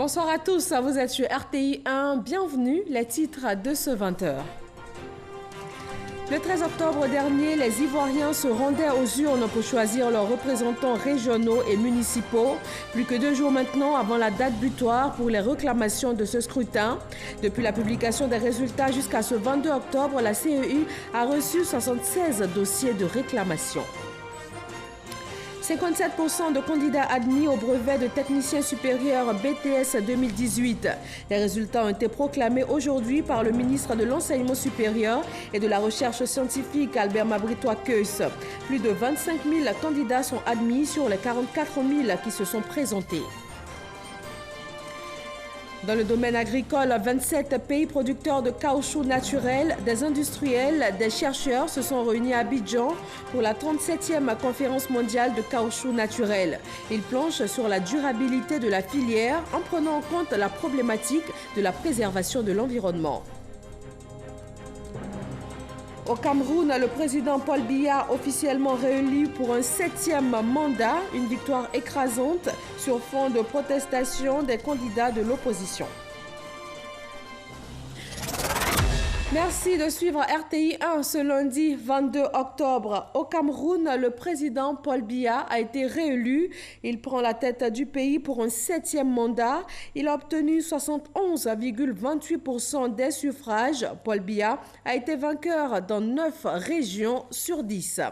Bonsoir à tous, vous êtes sur RTI 1, bienvenue, les titres de ce 20h. Le 13 octobre dernier, les Ivoiriens se rendaient aux urnes pour choisir leurs représentants régionaux et municipaux. Plus que 2 jours maintenant avant la date butoir pour les réclamations de ce scrutin. Depuis la publication des résultats jusqu'à ce 22 octobre, la CEI a reçu 76 dossiers de réclamation. 57% de candidats admis au brevet de technicien supérieur BTS 2018. Les résultats ont été proclamés aujourd'hui par le ministre de l'Enseignement supérieur et de la Recherche scientifique, Albert Mabritois-Keus. Plus de 25 000 candidats sont admis sur les 44 000 qui se sont présentés. Dans le domaine agricole, 27 pays producteurs de caoutchouc naturel, des industriels, des chercheurs se sont réunis à Abidjan pour la 37e conférence mondiale de caoutchouc naturel. Ils planchent sur la durabilité de la filière en prenant en compte la problématique de la préservation de l'environnement. Au Cameroun, le président Paul Biya, officiellement réélu pour un 7e mandat, une victoire écrasante sur fond de protestation des candidats de l'opposition. Merci de suivre RTI 1 ce lundi 22 octobre. Au Cameroun, le président Paul Biya a été réélu. Il prend la tête du pays pour un 7e mandat. Il a obtenu 71,28% des suffrages. Paul Biya a été vainqueur dans 9 régions sur 10.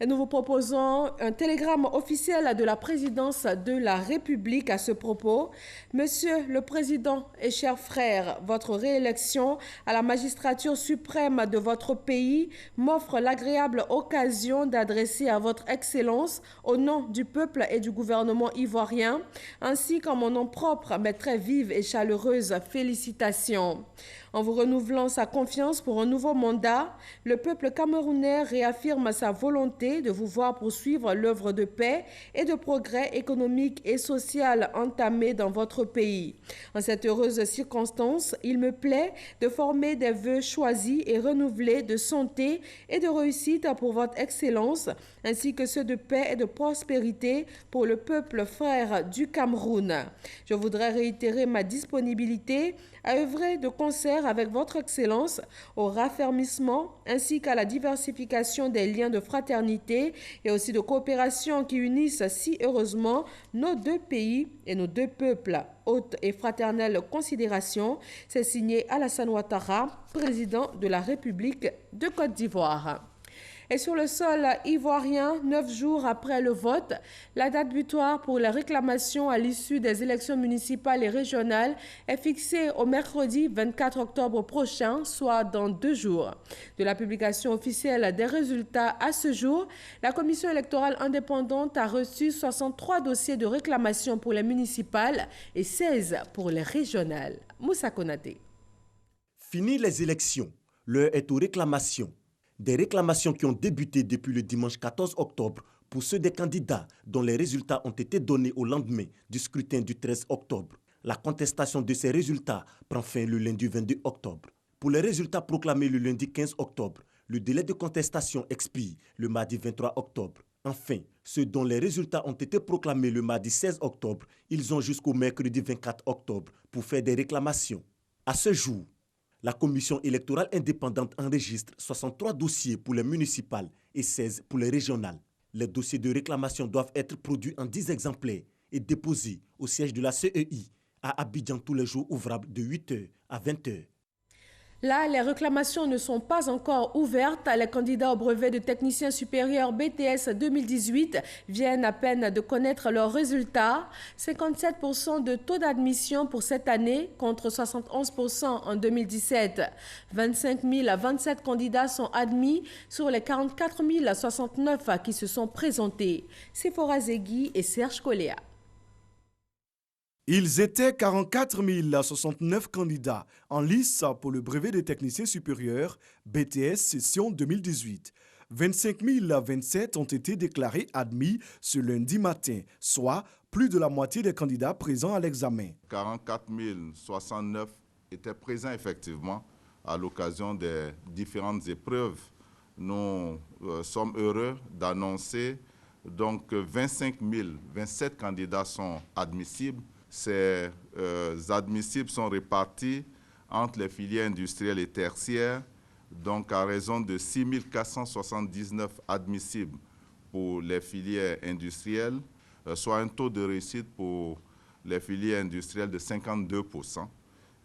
Et nous vous proposons un télégramme officiel de la présidence de la République à ce propos. Monsieur le Président et chers frères, votre réélection à la magistrature suprême de votre pays m'offre l'agréable occasion d'adresser à votre Excellence, au nom du peuple et du gouvernement ivoirien, ainsi qu'en mon nom propre, mes très vives et chaleureuses félicitations. En vous renouvelant sa confiance pour un nouveau mandat, le peuple camerounais réaffirme sa volonté de vous voir poursuivre l'œuvre de paix et de progrès économique et social entamée dans votre pays. En cette heureuse circonstance, il me plaît de former des vœux choisis et renouvelés de santé et de réussite pour votre Excellence, ainsi que ceux de paix et de prospérité pour le peuple frère du Cameroun. Je voudrais réitérer ma disponibilité à œuvrer de concert avec votre Excellence au raffermissement ainsi qu'à la diversification des liens de fraternité et aussi de coopération qui unissent si heureusement nos deux pays et nos deux peuples. Haute et fraternelle considération, c'est signé Alassane Ouattara, président de la République de Côte d'Ivoire. Et sur le sol ivoirien, 9 jours après le vote, la date butoir pour les réclamations à l'issue des élections municipales et régionales est fixée au mercredi 24 octobre prochain, soit dans 2 jours. De la publication officielle des résultats à ce jour, la Commission électorale indépendante a reçu 63 dossiers de réclamation pour les municipales et 16 pour les régionales. Moussa Konaté. Fini les élections, l'heure est aux réclamations. Des réclamations qui ont débuté depuis le dimanche 14 octobre pour ceux des candidats dont les résultats ont été donnés au lendemain du scrutin du 13 octobre. La contestation de ces résultats prend fin le lundi 22 octobre. Pour les résultats proclamés le lundi 15 octobre, le délai de contestation expire le mardi 23 octobre. Enfin, ceux dont les résultats ont été proclamés le mardi 16 octobre, ils ont jusqu'au mercredi 24 octobre pour faire des réclamations. À ce jour, la Commission électorale indépendante enregistre 63 dossiers pour les municipales et 16 pour les régionales. Les dossiers de réclamation doivent être produits en 10 exemplaires et déposés au siège de la CEI à Abidjan tous les jours ouvrables de 8h à 20h. Là, les réclamations ne sont pas encore ouvertes. Les candidats au brevet de technicien supérieur BTS 2018 viennent à peine de connaître leurs résultats. 57% de taux d'admission pour cette année contre 71% en 2017. 25 027 candidats sont admis sur les 44 069 qui se sont présentés. Sephora Zegui et Serge Coléa. Ils étaient 44 069 candidats en lice pour le brevet des techniciens supérieurs BTS session 2018. 25 027 ont été déclarés admis ce lundi matin, soit plus de la moitié des candidats présents à l'examen. 44 069 étaient présents effectivement à l'occasion des différentes épreuves. Nous sommes heureux d'annoncer donc 25 027 candidats sont admissibles Ces admissibles sont répartis entre les filières industrielles et tertiaires, donc à raison de 6 479 admissibles pour les filières industrielles, soit un taux de réussite pour les filières industrielles de 52%.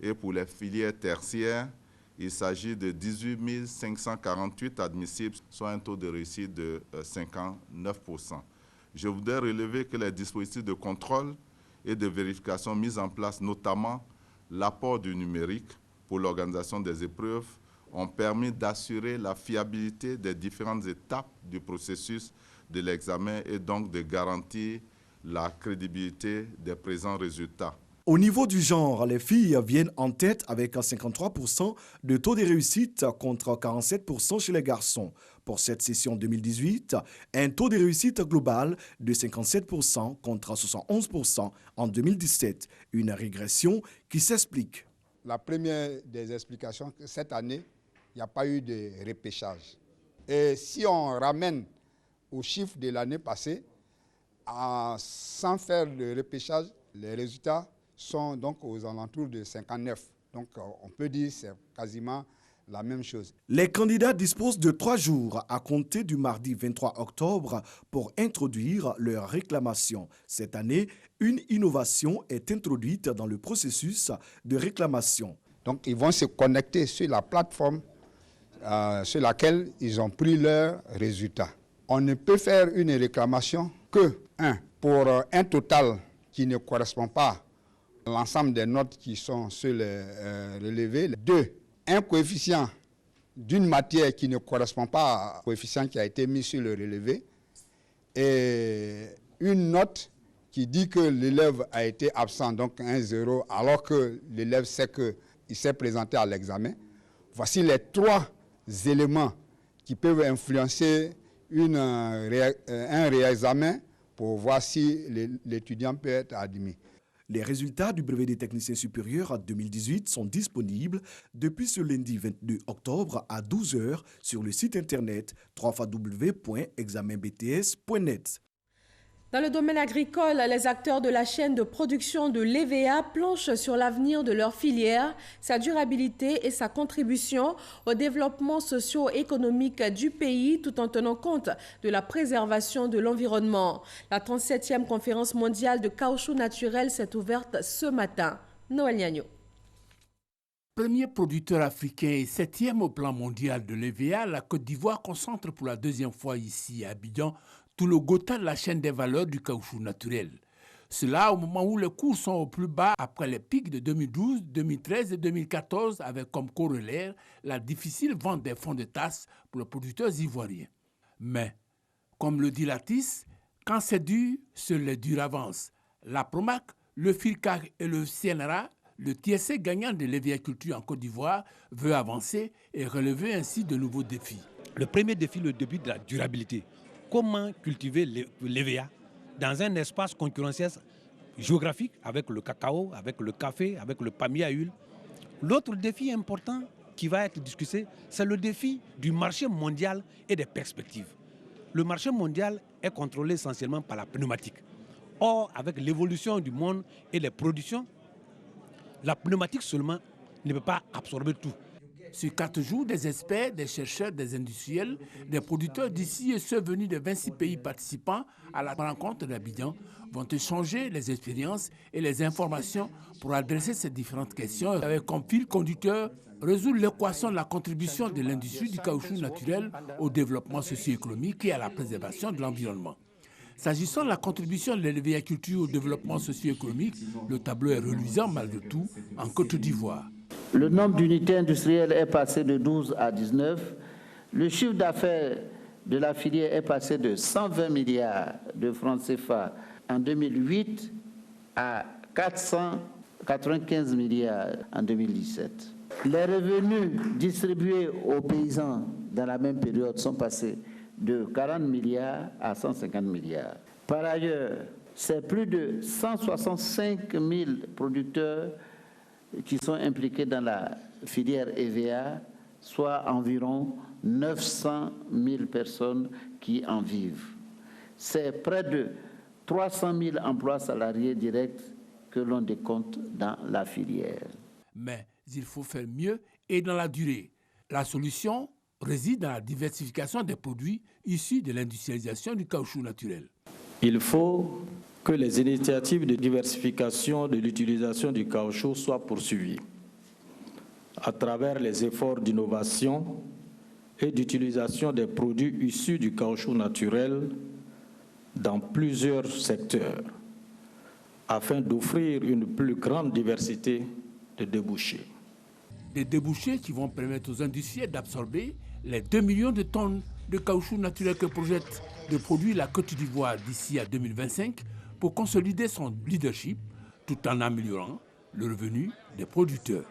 Et pour les filières tertiaires, il s'agit de 18 548 admissibles, soit un taux de réussite de 59%. Je voudrais relever que les dispositifs de contrôle et de vérification mis en place, notamment l'apport du numérique pour l'organisation des épreuves, ont permis d'assurer la fiabilité des différentes étapes du processus de l'examen et donc de garantir la crédibilité des présents résultats. Au niveau du genre, les filles viennent en tête avec 53% de taux de réussite contre 47% chez les garçons. Pour cette session 2018, un taux de réussite global de 57% contre 71% en 2017. Une régression qui s'explique. La première des explications, cette année, il n'y a pas eu de repêchage. Et si on ramène aux chiffres de l'année passée, sans faire de repêchage, les résultats sont donc aux alentours de 59. Donc on peut dire que c'est quasiment la même chose. Les candidats disposent de 3 jours à compter du mardi 23 octobre pour introduire leurs réclamations. Cette année, une innovation est introduite dans le processus de réclamation. Donc ils vont se connecter sur la plateforme sur laquelle ils ont pris leurs résultats. On ne peut faire une réclamation que, pour un total qui ne correspond pas à l'ensemble des notes qui sont sur les relevés. 2, un coefficient d'une matière qui ne correspond pas au coefficient qui a été mis sur le relevé. Et une note qui dit que l'élève a été absent, donc 1-0, alors que l'élève sait qu'il s'est présenté à l'examen. Voici les 3 éléments qui peuvent influencer un réexamen pour voir si l'étudiant peut être admis. Les résultats du brevet des techniciens supérieurs 2018 sont disponibles depuis ce lundi 22 octobre à 12 h sur le site internet www.examenbts.net. Dans le domaine agricole, les acteurs de la chaîne de production de l'EVA planchent sur l'avenir de leur filière, sa durabilité et sa contribution au développement socio-économique du pays tout en tenant compte de la préservation de l'environnement. La 37e conférence mondiale de caoutchouc naturel s'est ouverte ce matin. Noël Niagno. Premier producteur africain et 7e au plan mondial de l'EVA, la Côte d'Ivoire concentre pour la 2e fois ici à Abidjan tout le gotha de la chaîne des valeurs du caoutchouc naturel. Cela au moment où les cours sont au plus bas après les pics de 2012, 2013 et 2014 avec comme corollaire la difficile vente des fonds de tasse pour les producteurs ivoiriens. Mais, comme le dit Latisse, quand c'est dur, seuls les durs avancent. La Promac, le FIRCAC et le CNRA, le TSC gagnant de l'EVA-culture en Côte d'Ivoire, veut avancer et relever ainsi de nouveaux défis. Le premier défi, le défi de la durabilité. Comment cultiver l'EVA dans un espace concurrentiel géographique avec le cacao, avec le café, avec le palmier à huile. L'autre défi important qui va être discuté, c'est le défi du marché mondial et des perspectives. Le marché mondial est contrôlé essentiellement par la pneumatique. Or, avec l'évolution du monde et les productions, la pneumatique seulement ne peut pas absorber tout. Sur 4 jours, des experts, des chercheurs, des industriels, des producteurs d'ici et ceux venus de 26 pays participants à la rencontre d'Abidjan vont échanger les expériences et les informations pour adresser ces différentes questions avec comme fil conducteur résoudre l'équation de la contribution de l'industrie du caoutchouc naturel au développement socio-économique et à la préservation de l'environnement. S'agissant de la contribution de l'agriculture au développement socio-économique, le tableau est reluisant malgré tout en Côte d'Ivoire. Le nombre d'unités industrielles est passé de 12 à 19. Le chiffre d'affaires de la filière est passé de 120 milliards de francs CFA en 2008 à 495 milliards en 2017. Les revenus distribués aux paysans dans la même période sont passés de 40 milliards à 150 milliards. Par ailleurs, c'est plus de 165 000 producteurs qui sont impliqués dans la filière EVA, soit environ 900 000 personnes qui en vivent. C'est près de 300 000 emplois salariés directs que l'on décompte dans la filière. Mais il faut faire mieux et dans la durée. La solution réside dans la diversification des produits issus de l'industrialisation du caoutchouc naturel. Il faut que les initiatives de diversification de l'utilisation du caoutchouc soient poursuivies à travers les efforts d'innovation et d'utilisation des produits issus du caoutchouc naturel dans plusieurs secteurs, afin d'offrir une plus grande diversité de débouchés. Des débouchés qui vont permettre aux industriels d'absorber les 2 millions de tonnes de caoutchouc naturel que projette de produire la Côte d'Ivoire d'ici à 2025 pour consolider son leadership tout en améliorant le revenu des producteurs.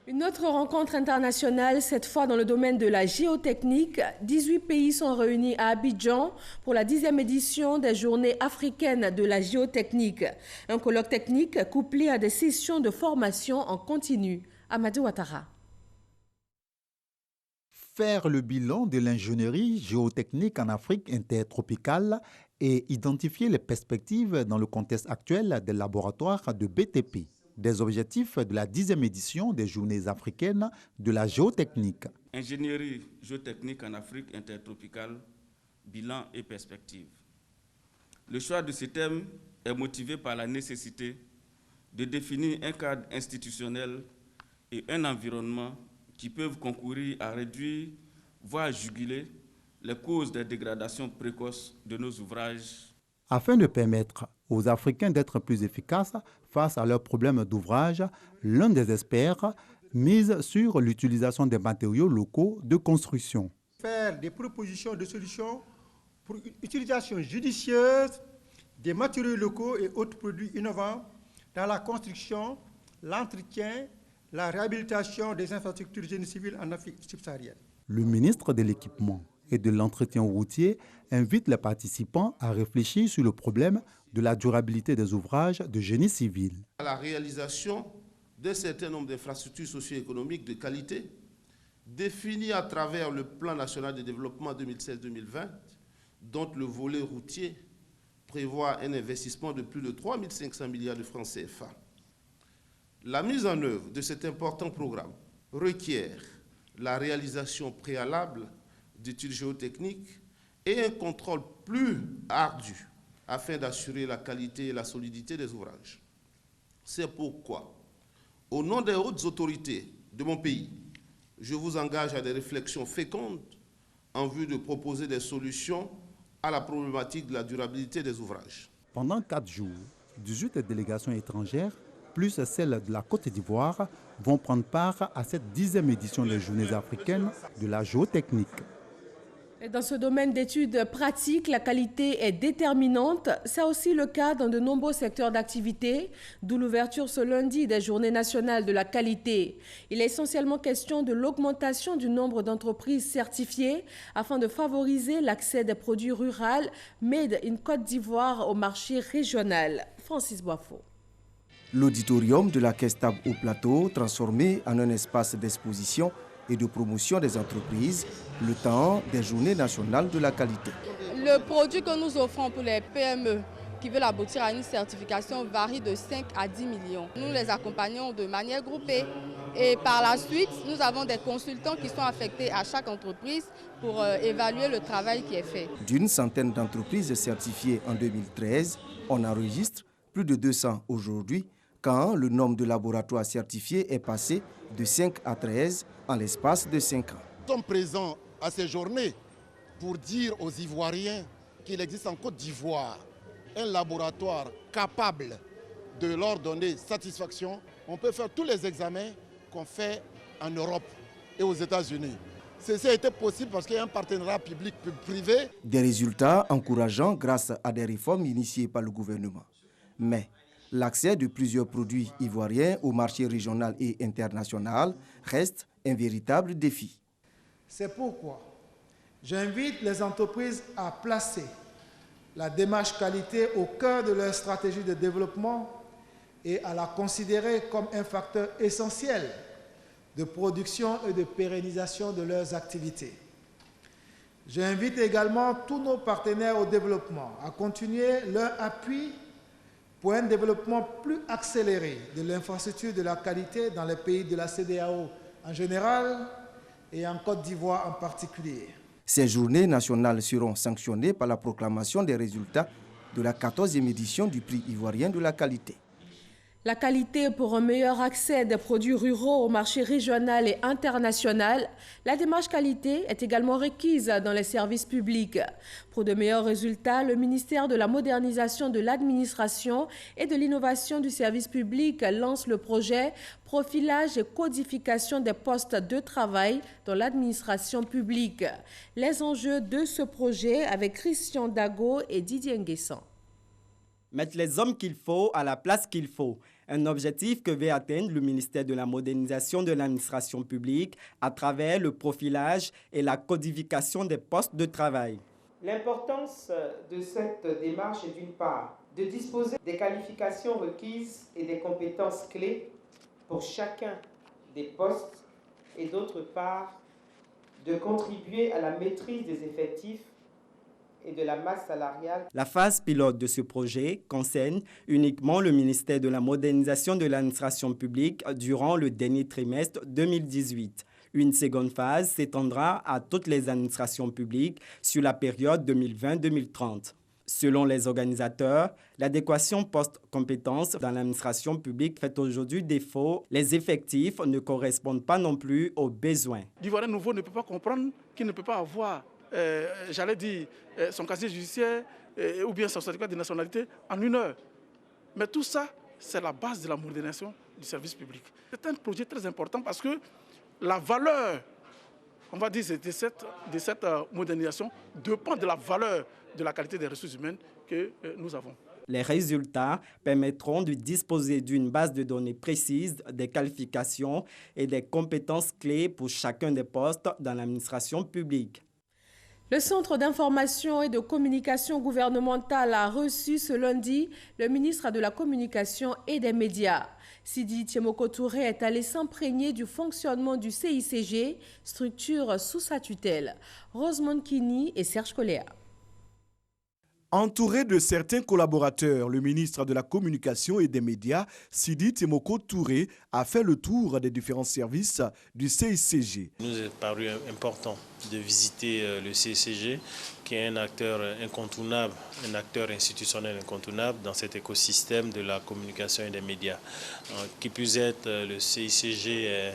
Une autre rencontre internationale, cette fois dans le domaine de la géotechnique. 18 pays sont réunis à Abidjan pour la 10e édition des Journées africaines de la géotechnique. Un colloque technique couplé à des sessions de formation en continu. Amadou Ouattara. Faire le bilan de l'ingénierie géotechnique en Afrique intertropicale et identifier les perspectives dans le contexte actuel des laboratoires de BTP. Des objectifs de la 10e édition des Journées africaines de la géotechnique. Ingénierie géotechnique en Afrique intertropicale, bilan et perspectives. Le choix de ce thème est motivé par la nécessité de définir un cadre institutionnel et un environnement qui peuvent concourir à réduire, voire juguler, les causes des dégradations précoces de nos ouvrages. Afin de permettre aux Africains d'être plus efficaces face à leurs problèmes d'ouvrage, l'un des experts mise sur l'utilisation des matériaux locaux de construction. Faire des propositions de solutions pour une utilisation judicieuse des matériaux locaux et autres produits innovants dans la construction, l'entretien, la réhabilitation des infrastructures génie civil en Afrique subsaharienne. Le ministre de l'Équipement et de l'Entretien routier invite les participants à réfléchir sur le problème de la durabilité des ouvrages de génie civil. La réalisation d'un certain nombre d'infrastructures socio-économiques de qualité définies à travers le Plan national de développement 2016-2020, dont le volet routier prévoit un investissement de plus de 3 500 milliards de francs CFA. La mise en œuvre de cet important programme requiert la réalisation préalable d'études géotechniques et un contrôle plus ardu afin d'assurer la qualité et la solidité des ouvrages. C'est pourquoi, au nom des hautes autorités de mon pays, je vous engage à des réflexions fécondes en vue de proposer des solutions à la problématique de la durabilité des ouvrages. Pendant 4 jours, 18 délégations étrangères, plus celles de la Côte d'Ivoire, vont prendre part à cette 10e édition des Journées africaines de la géotechnique. Et dans ce domaine d'études pratiques, la qualité est déterminante. C'est aussi le cas dans de nombreux secteurs d'activité, d'où l'ouverture ce lundi des Journées nationales de la qualité. Il est essentiellement question de l'augmentation du nombre d'entreprises certifiées afin de favoriser l'accès des produits ruraux made in Côte d'Ivoire au marché régional. Francis Boifo. L'auditorium de la Kestab au Plateau, transformé en un espace d'exposition et de promotion des entreprises, le temps des Journées nationales de la qualité. Le produit que nous offrons pour les PME qui veulent aboutir à une certification varie de 5 à 10 millions. Nous les accompagnons de manière groupée et par la suite, nous avons des consultants qui sont affectés à chaque entreprise pour évaluer le travail qui est fait. D'une centaine d'entreprises certifiées en 2013, on enregistre plus de 200 aujourd'hui, quand le nombre de laboratoires certifiés est passé de 5 à 13 en l'espace de 5 ans. Nous sommes présents à ces journées pour dire aux Ivoiriens qu'il existe en Côte d'Ivoire un laboratoire capable de leur donner satisfaction. On peut faire tous les examens qu'on fait en Europe et aux États-Unis. Ceci a été possible parce qu'il y a un partenariat public-privé. Des résultats encourageants grâce à des réformes initiées par le gouvernement. Mais l'accès de plusieurs produits ivoiriens au marché régional et international reste un véritable défi. C'est pourquoi j'invite les entreprises à placer la démarche qualité au cœur de leur stratégie de développement et à la considérer comme un facteur essentiel de production et de pérennisation de leurs activités. J'invite également tous nos partenaires au développement à continuer leur appui pour un développement plus accéléré de l'infrastructure de la qualité dans les pays de la CEDEAO en général et en Côte d'Ivoire en particulier. Ces journées nationales seront sanctionnées par la proclamation des résultats de la 14e édition du prix ivoirien de la qualité. La qualité pour un meilleur accès des produits ruraux au marché régional et international, la démarche qualité est également requise dans les services publics. Pour de meilleurs résultats, le ministère de la modernisation de l'administration et de l'innovation du service public lance le projet Profilage et codification des postes de travail dans l'administration publique. Les enjeux de ce projet avec Christian Dago et Didier Nguessan. Mettre les hommes qu'il faut à la place qu'il faut. Un objectif que veut atteindre le ministère de la modernisation de l'administration publique à travers le profilage et la codification des postes de travail. L'importance de cette démarche est d'une part de disposer des qualifications requises et des compétences clés pour chacun des postes et d'autre part de contribuer à la maîtrise des effectifs et de la masse salariale. La phase pilote de ce projet concerne uniquement le ministère de la modernisation de l'administration publique durant le dernier trimestre 2018. Une seconde phase s'étendra à toutes les administrations publiques sur la période 2020-2030. Selon les organisateurs, l'adéquation post-compétences dans l'administration publique fait aujourd'hui défaut. Les effectifs ne correspondent pas non plus aux besoins. L'Ivoirien nouveau ne peut pas comprendre qu'il ne peut pas avoir son casier judiciaire ou bien son certificat de nationalité en 1 heure. Mais tout ça, c'est la base de la modernisation du service public. C'est un projet très important parce que la valeur, on va dire, de cette modernisation dépend de la valeur de la qualité des ressources humaines que nous avons. Les résultats permettront de disposer d'une base de données précise des qualifications et des compétences clés pour chacun des postes dans l'administration publique. Le Centre d'information et de communication gouvernementale a reçu ce lundi le ministre de la Communication et des Médias. Sidi Tiemoko Touré est allé s'imprégner du fonctionnement du CICG, structure sous sa tutelle. Rosemond Kini et Serge Coléa. Entouré de certains collaborateurs, le ministre de la Communication et des Médias, Sidi Tiemoko Touré, a fait le tour des différents services du CICG. Il nous est paru important de visiter le CICG, qui est un acteur incontournable, un acteur institutionnel incontournable dans cet écosystème de la communication et des médias. Qui puisse être, le CICG est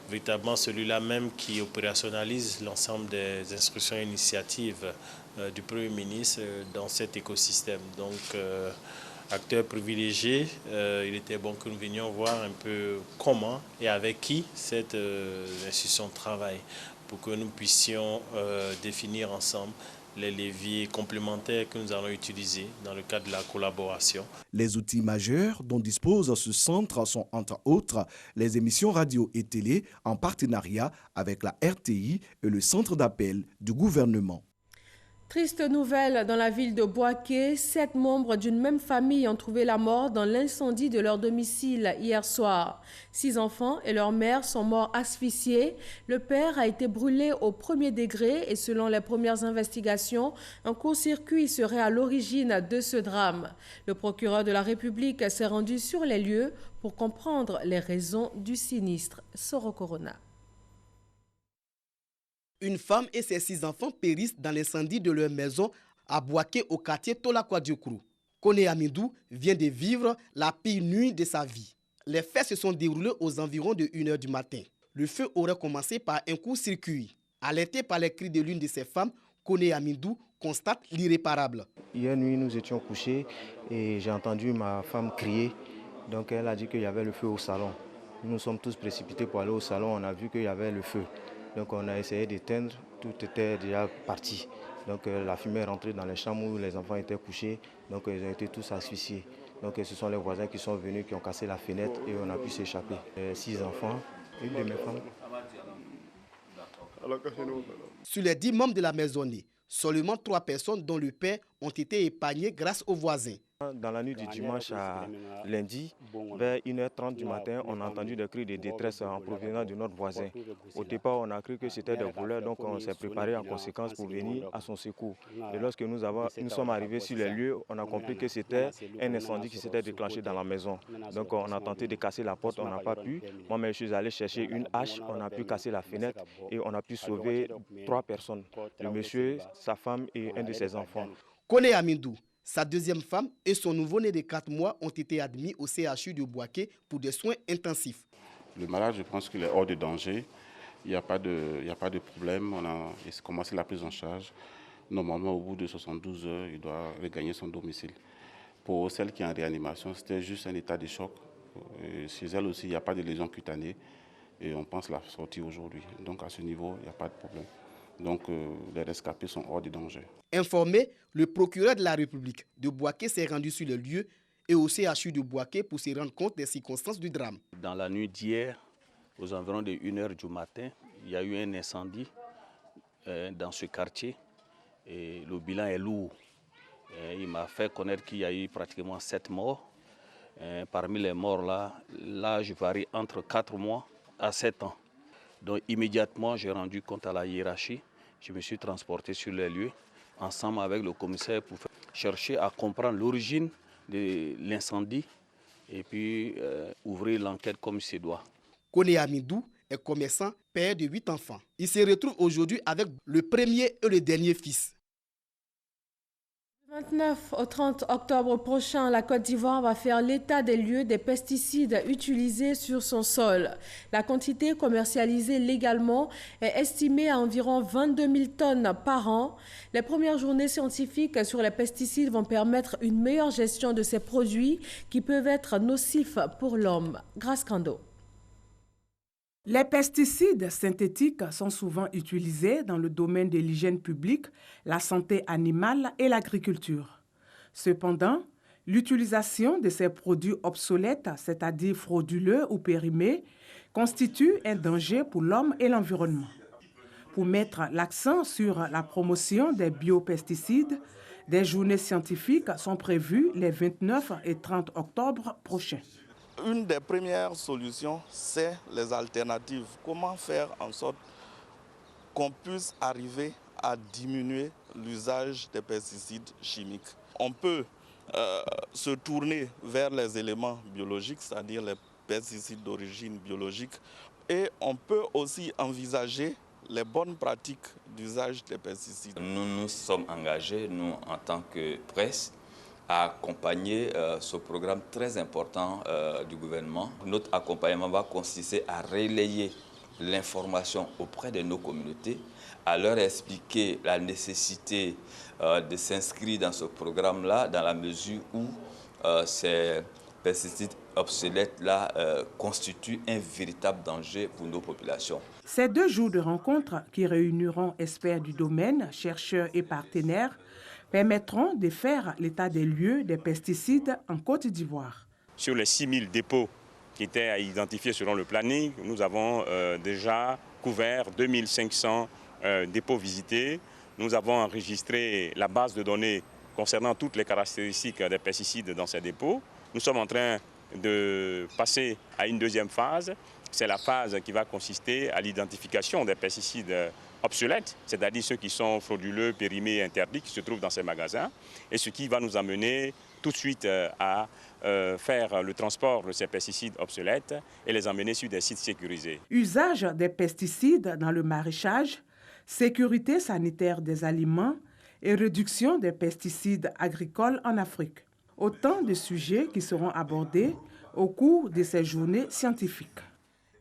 véritablement celui-là même qui opérationnalise l'ensemble des instructions et initiatives du Premier ministre dans cet écosystème. Donc, acteur privilégié, il était bon que nous venions voir un peu comment et avec qui cette institution travaille pour que nous puissions définir ensemble les leviers complémentaires que nous allons utiliser dans le cadre de la collaboration. Les outils majeurs dont dispose ce centre sont entre autres les émissions radio et télé en partenariat avec la RTI et le centre d'appel du gouvernement. Triste nouvelle dans la ville de Bouaké. 7 membres d'une même famille ont trouvé la mort dans l'incendie de leur domicile hier soir. 6 enfants et leur mère sont morts asphyxiés. Le père a été brûlé au 1er degré et selon les premières investigations, un court-circuit serait à l'origine de ce drame. Le procureur de la République s'est rendu sur les lieux pour comprendre les raisons du sinistre. Soro Corona. Une femme et ses 6 enfants périssent dans l'incendie de leur maison à Bouaké au quartier Tolakwa-Diokrou. Kone Amidou vient de vivre la pire nuit de sa vie. Les faits se sont déroulés aux environs de 1 h du matin. Le feu aurait commencé par un court-circuit. Alerté par les cris de l'une de ses femmes, Kone Amidou constate l'irréparable. Hier nuit, nous étions couchés et j'ai entendu ma femme crier. Donc elle a dit qu'il y avait le feu au salon. Nous nous sommes tous précipités pour aller au salon. On a vu qu'il y avait le feu. Donc on a essayé d'éteindre, tout était déjà parti. Donc la fumée est rentrée dans les chambres où les enfants étaient couchés. Donc ils ont été tous asphyxiés. Donc ce sont les voisins qui sont venus, qui ont cassé la fenêtre et on a pu s'échapper. 6 enfants, une de mes femmes. Sur les 10 membres de la maisonnée, seulement 3 personnes dont le père ont été épargnées grâce aux voisins. Dans la nuit du dimanche à lundi, vers 1h30 du matin, on a entendu des cris de détresse en provenance de notre voisin. Au départ, on a cru que c'était des voleurs, donc on s'est préparé en conséquence pour venir à son secours. Et lorsque nous sommes arrivés sur les lieux, on a compris que c'était un incendie qui s'était déclenché dans la maison. Donc on a tenté de casser la porte, on n'a pas pu. Moi-même, je suis allé chercher une hache, on a pu casser la fenêtre et on a pu sauver 3 personnes. Le monsieur, sa femme et un de ses enfants. Kone Amindou, sa deuxième femme et son nouveau-né de 4 mois ont été admis au CHU de Bouaké pour des soins intensifs. Le malade, je pense qu'il est hors de danger. Il n'y a pas de problème. On a commencé la prise en charge. Normalement, au bout de 72 heures, il doit regagner son domicile. Pour celle qui est en réanimation, c'était juste un état de choc. Et chez elle aussi, il n'y a pas de lésions cutanées. Et on pense la sortir aujourd'hui. Donc à ce niveau, il n'y a pas de problème. Donc les rescapés sont hors de danger. Informé, le procureur de la République de Bouaké s'est rendu sur le lieu et au CHU de Bouaké pour se rendre compte des circonstances du drame. Dans la nuit d'hier, aux environs de 1h du matin, il y a eu un incendie dans ce quartier et le bilan est lourd. Il m'a fait connaître qu'il y a eu pratiquement 7 morts. Parmi les morts là, l'âge varie entre 4 mois à 7 ans. Donc immédiatement, j'ai rendu compte à la hiérarchie. Je me suis transporté sur les lieux, ensemble avec le commissaire, pour chercher à comprendre l'origine de l'incendie et puis ouvrir l'enquête comme il se doit. Kone Amindou est commerçant, père de 8 enfants. Il se retrouve aujourd'hui avec le premier et le dernier fils. Du 29 au 30 octobre prochain, la Côte d'Ivoire va faire l'état des lieux des pesticides utilisés sur son sol. La quantité commercialisée légalement est estimée à environ 22 000 tonnes par an. Les premières journées scientifiques sur les pesticides vont permettre une meilleure gestion de ces produits qui peuvent être nocifs pour l'homme. Grâce Kando. Les pesticides synthétiques sont souvent utilisés dans le domaine de l'hygiène publique, la santé animale et l'agriculture. Cependant, l'utilisation de ces produits obsolètes, c'est-à-dire frauduleux ou périmés, constitue un danger pour l'homme et l'environnement. Pour mettre l'accent sur la promotion des biopesticides, des journées scientifiques sont prévues les 29 et 30 octobre prochains. Une des premières solutions, c'est les alternatives. Comment faire en sorte qu'on puisse arriver à diminuer l'usage des pesticides chimiques. On peut se tourner vers les éléments biologiques, c'est-à-dire les pesticides d'origine biologique, et on peut aussi envisager les bonnes pratiques d'usage des pesticides. Nous nous sommes engagés, nous en tant que presse, à accompagner ce programme très important du gouvernement. Notre accompagnement va consister à relayer l'information auprès de nos communautés, à leur expliquer la nécessité de s'inscrire dans ce programme-là, dans la mesure où ces pesticides obsolètes-là constituent un véritable danger pour nos populations. Ces 2 jours de rencontre qui réuniront experts du domaine, chercheurs et partenaires, permettront de faire l'état des lieux des pesticides en Côte d'Ivoire. Sur les 6 000 dépôts qui étaient à identifier selon le planning, nous avons déjà couvert 2500 dépôts visités. Nous avons enregistré la base de données concernant toutes les caractéristiques des pesticides dans ces dépôts. Nous sommes en train de passer à une deuxième phase. C'est la phase qui va consister à l'identification des pesticides obsolètes, c'est-à-dire ceux qui sont frauduleux, périmés, interdits, qui se trouvent dans ces magasins, et ce qui va nous amener tout de suite à faire le transport de ces pesticides obsolètes et les emmener sur des sites sécurisés. Usage des pesticides dans le maraîchage, sécurité sanitaire des aliments et réduction des pesticides agricoles en Afrique. Autant de sujets qui seront abordés au cours de ces journées scientifiques.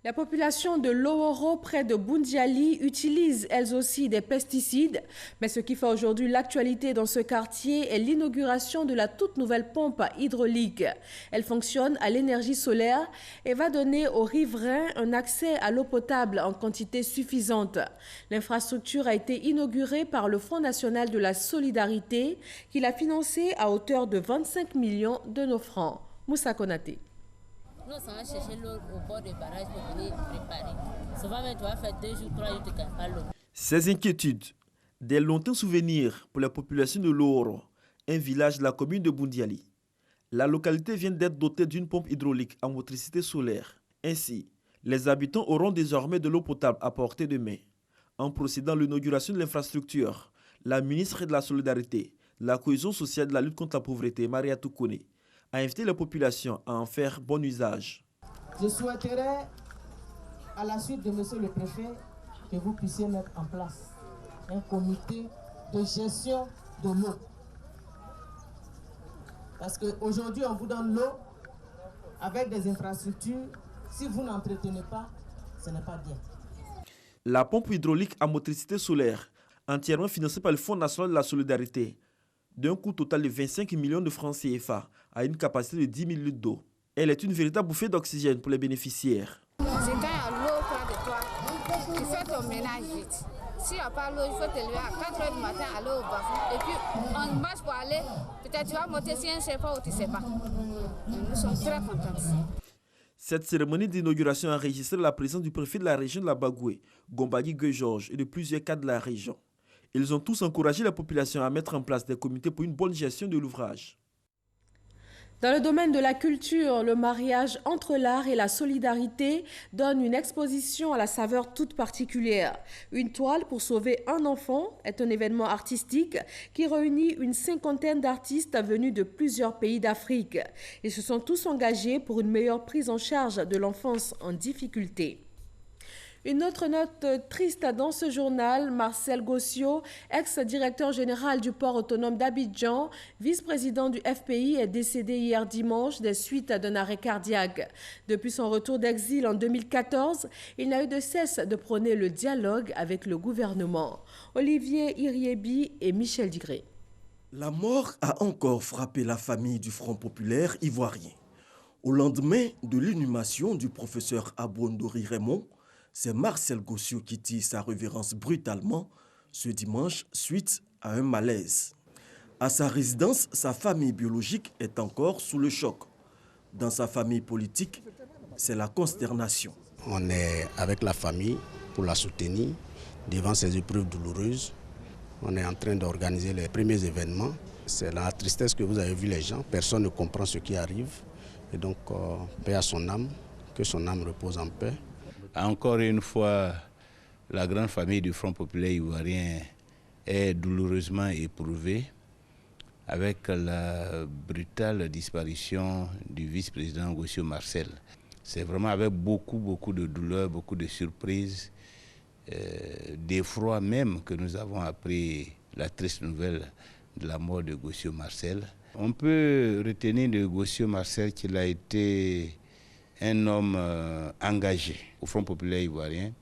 La population de Loworo, près de Boundiali, utilise elles aussi des pesticides. Mais ce qui fait aujourd'hui l'actualité dans ce quartier est l'inauguration de la toute nouvelle pompe hydraulique. Elle fonctionne à l'énergie solaire et va donner aux riverains un accès à l'eau potable en quantité suffisante. L'infrastructure a été inaugurée par le Fonds national de la solidarité, qui l'a financée à hauteur de 25 millions de nos francs. Moussa Konaté. Nous, on va chercher l'eau au bord du barrage pour venir préparer. Souvent, tu vas faire 2 jours, 3 jours, tu n'as pas l'eau. Ces inquiétudes, des lointains souvenirs pour la population de Loworo, un village de la commune de Boundiali. La localité vient d'être dotée d'une pompe hydraulique à motricité solaire. Ainsi, les habitants auront désormais de l'eau potable à portée de main. En procédant à l'inauguration de l'infrastructure, la ministre de la Solidarité, de la Cohésion sociale et de la lutte contre la pauvreté, Maria Toukone, a invité les populations à en faire bon usage. Je souhaiterais, à la suite de monsieur le préfet, que vous puissiez mettre en place un comité de gestion de l'eau. Parce qu'aujourd'hui, on vous donne l'eau avec des infrastructures. Si vous n'entretenez pas, ce n'est pas bien. La pompe hydraulique à motricité solaire, entièrement financée par le Fonds national de la solidarité, d'un coût total de 25 millions de francs CFA, a une capacité de 10 000 litres d'eau. Elle est une véritable bouffée d'oxygène pour les bénéficiaires. C'est quand il y a l'eau près de toi, tu fais ton ménage vite. Si on parle l'eau, il faut te lever à 4 h du matin, aller au bas. Et puis, on marche pour aller. Peut-être tu vas monter si on ne sait pas ou tu ne sais pas. Nous sommes très contents. Cette cérémonie d'inauguration a enregistré la présence du préfet de la région de la Bagoué, Gombagui Gueye-Georges, et de plusieurs cadres de la région. Ils ont tous encouragé la population à mettre en place des comités pour une bonne gestion de l'ouvrage. Dans le domaine de la culture, le mariage entre l'art et la solidarité donne une exposition à la saveur toute particulière. Une toile pour sauver un enfant est un événement artistique qui réunit une cinquantaine d'artistes venus de plusieurs pays d'Afrique. Ils se sont tous engagés pour une meilleure prise en charge de l'enfance en difficulté. Une autre note triste dans ce journal, Marcel Gossio, ex-directeur général du port autonome d'Abidjan, vice-président du FPI, est décédé hier dimanche des suites d'un arrêt cardiaque. Depuis son retour d'exil en 2014, il n'a eu de cesse de prôner le dialogue avec le gouvernement. Olivier Iriebi et Michel Digré. La mort a encore frappé la famille du Front populaire ivoirien. Au lendemain de l'inhumation du professeur Abondori Raymond, c'est Marcel Gossio qui tire sa révérence brutalement ce dimanche suite à un malaise. À sa résidence, sa famille biologique est encore sous le choc. Dans sa famille politique, c'est la consternation. On est avec la famille pour la soutenir devant ces épreuves douloureuses. On est en train d'organiser les premiers événements. C'est la tristesse que vous avez vu les gens. Personne ne comprend ce qui arrive. Et donc, paix à son âme, que son âme repose en paix. Encore une fois, la grande famille du Front populaire ivoirien est douloureusement éprouvée avec la brutale disparition du vice-président Gossio Marcel. C'est vraiment avec beaucoup de douleur, beaucoup de surprises, d'effroi même que nous avons appris la triste nouvelle de la mort de Gossio Marcel. On peut retenir de Gossio Marcel qu'il a été un homme engagé au Front populaire ivoirien.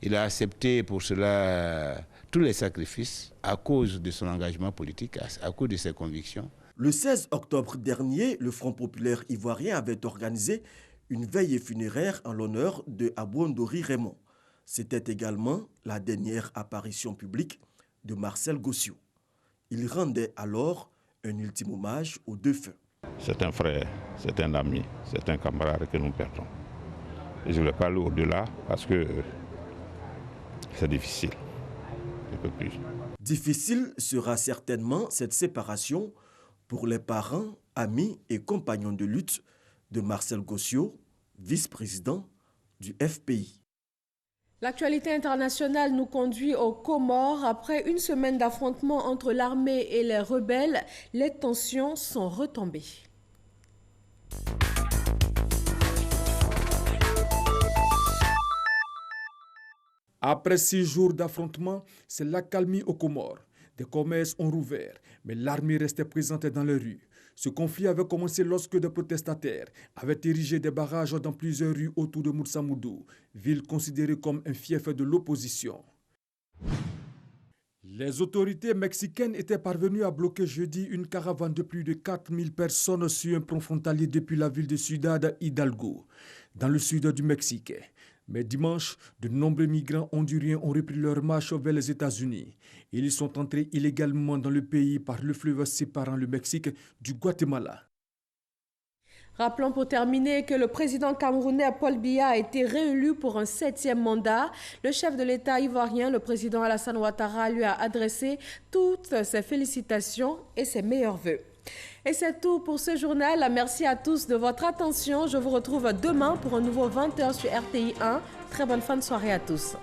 Il a accepté pour cela tous les sacrifices à cause de son engagement politique, à cause de ses convictions. Le 16 octobre dernier, le Front populaire ivoirien avait organisé une veillée funéraire en l'honneur de Abondori Raymond. C'était également la dernière apparition publique de Marcel Gossio. Il rendait alors un ultime hommage aux défunts. C'est un frère, c'est un ami, c'est un camarade que nous perdons. Et je ne vais pas aller au-delà parce que c'est difficile. Un peu plus. Difficile sera certainement cette séparation pour les parents, amis et compagnons de lutte de Marcel Gossio, vice-président du FPI. L'actualité internationale nous conduit aux Comores. Après une semaine d'affrontements entre l'armée et les rebelles, les tensions sont retombées. Après 6 jours d'affrontements, c'est l'accalmie aux Comores. Des commerces ont rouvert, mais l'armée restait présente dans les rues. Ce conflit avait commencé lorsque des protestataires avaient érigé des barrages dans plusieurs rues autour de Moutsamoudou, ville considérée comme un fief de l'opposition. Les autorités mexicaines étaient parvenues à bloquer jeudi une caravane de plus de 4000 personnes sur un pont frontalier depuis la ville de Ciudad Hidalgo, dans le sud du Mexique. Mais dimanche, de nombreux migrants honduriens ont repris leur marche vers les États-Unis. Ils sont entrés illégalement dans le pays par le fleuve séparant le Mexique du Guatemala. Rappelons pour terminer que le président camerounais Paul Biya a été réélu pour un 7e mandat. Le chef de l'État ivoirien, le président Alassane Ouattara, lui a adressé toutes ses félicitations et ses meilleurs vœux. Et c'est tout pour ce journal. Merci à tous de votre attention. Je vous retrouve demain pour un nouveau 20h sur RTI 1. Très bonne fin de soirée à tous.